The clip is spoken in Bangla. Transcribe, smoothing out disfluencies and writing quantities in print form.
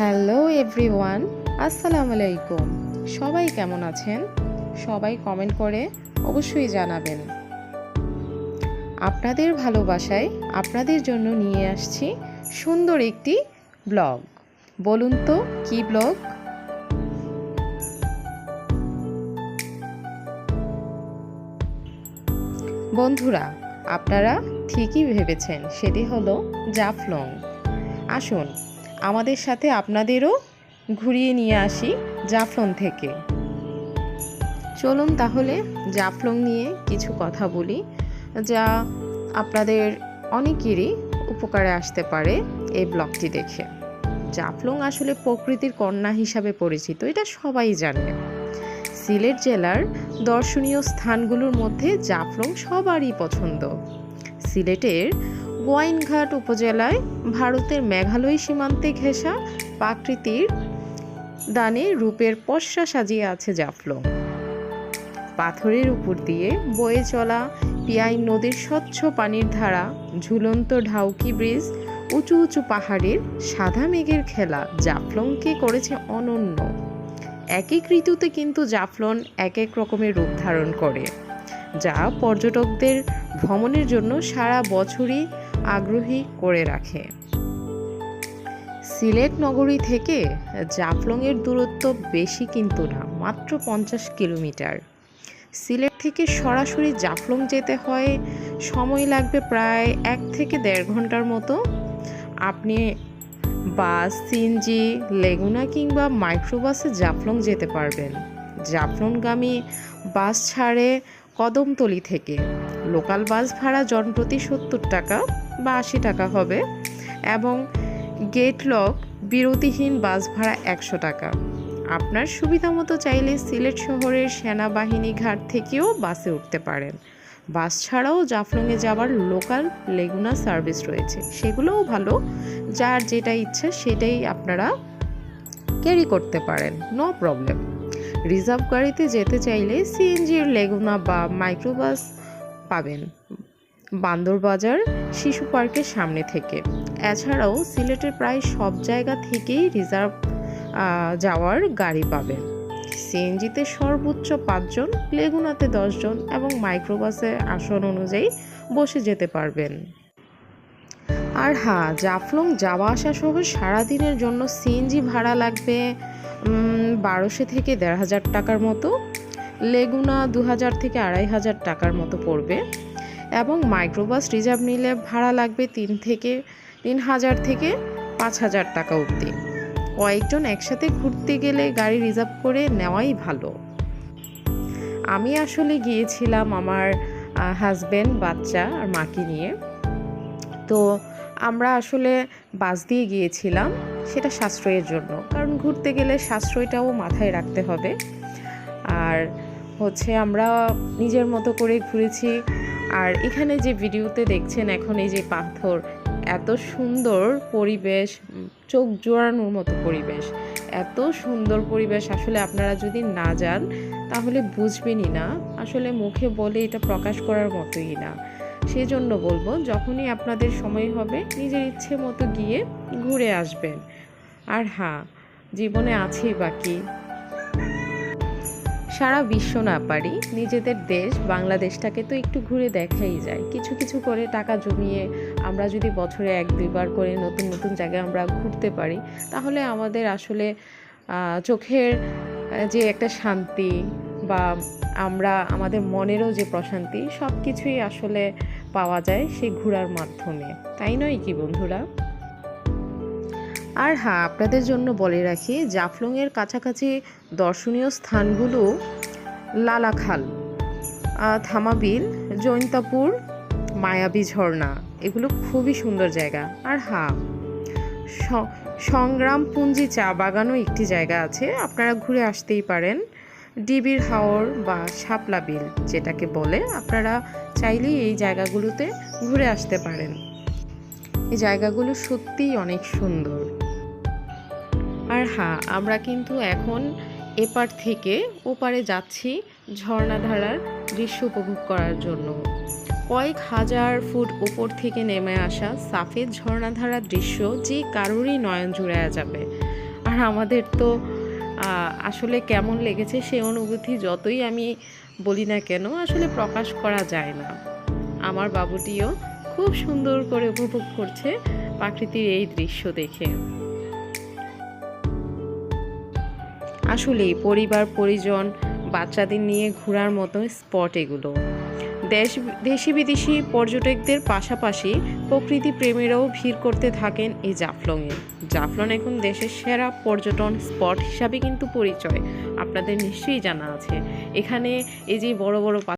হ্যালো এভরিওয়ান, আসসালামু আলাইকুম। সবাই কেমন আছেন? সবাই কমেন্ট করে অবশ্যই জানাবেন। আপনাদের ভালোবাসায় আপনাদের জন্য নিয়ে আসছি সুন্দর একটি ব্লগ। বলুন তো কি ব্লগ? বন্ধুরা, আপনারা ঠিকই ভেবেছেন, সেটি হলো জাফলং। আসুন আমাদের সাথে আপনাদেরও ঘুরিয়ে নিয়ে আসি জাফলং থেকে। চলুন তাহলে জাফলং নিয়ে কিছু কথা বলি, যা আপনাদের অনেকেরই উপকারে আসতে পারে এই ব্লগটি দেখে। জাফলং আসলে প্রকৃতির কন্যা হিসাবে পরিচিত, এটা সবাই জানে। সিলেট জেলার দর্শনীয় স্থানগুলোর মধ্যে জাফলং সবারই পছন্দ। সিলেটের গোয়াইনঘাট উপজেলায় ভারতের মেঘালয় সীমান্তে ঘেঁষা প্রাকৃতিক দানে রূপের পসরা সাজিয়ে আছে জাফলং। পাথরের উপর দিয়ে বয়ে চলা পিয়াই নদীর স্বচ্ছ পানির ধারা, ঝুলন্ত ঢাউকি ব্রিজ, উঁচু উঁচু পাহাড়ের সাদা মেঘের খেলা জাফলংকে করেছে অনন্য। এক এক ঋতুতে কিন্তু জাফলং এক এক রকমের রূপ ধারণ করে, যা পর্যটকদের ভ্রমণের জন্য সারা বছরই আগ্রহী করে রাখে। সিলেট নগরী থেকে জাফলংয়ের দূরত্ব বেশি কিন্তু না, মাত্র 50 কিলোমিটার। সিলেট থেকে সরাসরি জাফলং যেতে হয়, সময় লাগবে প্রায় 1 থেকে 1.5 ঘন্টার মতো। আপনি বাস, সিএনজি, লেগুনা কিংবা মাইক্রোবাসে জাফলং যেতে পারবেন। জাফলংগামী বাস ছাড়ে কদমতলী থেকে। লোকাল বাস ভাড়া জনপ্রতি 70 টাকা বা 80 টাকা হবে, এবং গেট লক বিরতিহীন বাস ভাড়া 100 টাকা। আপনার সুবিধা মতো চাইলে সিলেট শহরের সেনাবাহিনী ঘাট থেকেও বাসে উঠতে পারেন। বাস ছাড়াও জাফলংয়ে যাওয়ার লোকাল লেগুনা সার্ভিস রয়েছে, সেগুলোও ভালো। যার যেটা ইচ্ছা সেটাই আপনারা ক্যারি করতে পারেন, নো প্রবলেম। রিজার্ভ গাড়িতে যেতে চাইলে সিএনজির লেগুনা বা মাইক্রোবাস পাবেন বান্দরবাজার শিশু পার্কের সামনে থেকে। এছাড়াও সিলেটের প্রায় সব জায়গা থেকেই রিজার্ভ যাওয়ার গাড়ি পাবেন। সিএনজিতে সর্বোচ্চ 5 জন, লেগুনাতে 10 জন এবং মাইক্রোবাসে আসন অনুযায়ী বসে যেতে পারবেন। আর হ্যাঁ, জাফলং যাওয়া আসা সহ সারাদিনের জন্য সিএনজি ভাড়া লাগবে 1200 থেকে 1500 টাকার মতো, লেগুনা 2000 থেকে 2500 টাকার মতো পড়বে, এবং মাইক্রোবাস রিজার্ভ নিলে ভাড়া লাগবে 3000 থেকে 5000 টাকা অবধি। কয়েকজন একসাথে ঘুরতে গেলে গাড়ি রিজার্ভ করে নেওয়াই ভালো। আমি আসলে গিয়েছিলাম আমার হাজব্যান্ড, বাচ্চা আর মাকে নিয়ে। তো আমরা আসলে বাস দিয়ে গিয়েছিলাম, সেটা সাশ্রয়ের জন্য, কারণ ঘুরতে গেলে সাশ্রয়টাও মাথায় রাখতে হবে। আর আমরা নিজের মতো করে ঘুরেছি। আর এখানে যে ভিডিওতে দেখছেন এখন, এই যে পাথর, এত সুন্দর পরিবেশ, চোখ জোড়ানোর মতো পরিবেশ, এত সুন্দর পরিবেশ। আসলে আপনারা যদি না যান তাহলে বুঝবেনই না, আসলে মুখে বলে এটা প্রকাশ করার মতোই না। সেজন্য বলবো, যখনই আপনাদের সময় হবে নিজের ইচ্ছে মতো গিয়ে ঘুরে আসবেন। আর হ্যাঁ, জীবনে আছেই বাকি, সারা বিশ্ব না পারি, নিজেদের দেশ বাংলাদেশটাকে তো একটু ঘুরে দেখাই যায়। কিছু কিছু করে টাকা জমিয়ে আমরা যদি বছরে 1-2 বার করে নতুন নতুন জায়গায় আমরা ঘুরতে পারি, তাহলে আমাদের আসলে চোখের যে একটা শান্তি বা আমাদের মনেরও যে প্রশান্তি, সব কিছুই আসলে পাওয়া যায় সেই ঘোরার মাধ্যমে, তাই নয় কি বন্ধুরা? আর হ্যাঁ, আপনাদের জন্য বলে রাখি, জাফলংয়ের কাছাকাছি দর্শনীয় স্থানগুলো লালাখাল, থামাবিল, জৈন্তাপুর, মায়াবী ঝর্ণা, এগুলো খুবই সুন্দর জায়গা। আর হ্যাঁ, সংগ্রামপুঞ্জি চা বাগানও একটি জায়গা আছে, আপনারা ঘুরে আসতেই পারেন। ডিবির হাওর বা শাপলা বিল যেটাকে বলে, আপনারা চাইলেই এই জায়গাগুলোতে ঘুরে আসতে পারেন। এই জায়গাগুলো সত্যিই অনেক সুন্দর। আর হ্যাঁ, আমরা কিন্তু এখন এপার থেকে ওপারে যাচ্ছি ঝর্ণাধারার দৃশ্য উপভোগ করার জন্য। কয়েক হাজার ফুট উপর থেকে নেমে আসা সাফেদ ঝর্ণাধারার দৃশ্য যে কারোরই নয়ন জুড়ায়া যাবে। আর আমাদের তো আসলে কেমন লেগেছে সেই অনুভূতি যতই আমি বলি না কেন আসলে প্রকাশ করা যায় না। আমার বাবুটিও খুব সুন্দর করে উপভোগ করছে প্রাকৃতিক এই দৃশ্য দেখে। আসলেই পরিবার পরিজন বাচ্চাদের নিয়ে ঘোরার মতো স্পট এগুলো। দেশি বিদেশি পর্যটকদের পাশাপাশি প্রকৃতি প্রেমীরাও ভিড় করতে থাকেন এই জাফলংয়ে। জাফলং এখন দেশের সেরা পর্যটন স্পট হিসাবে কিন্তু পরিচয়, আপনাদের নিশ্চয়ই জানা আছে। এখানে এই যে বড় বড়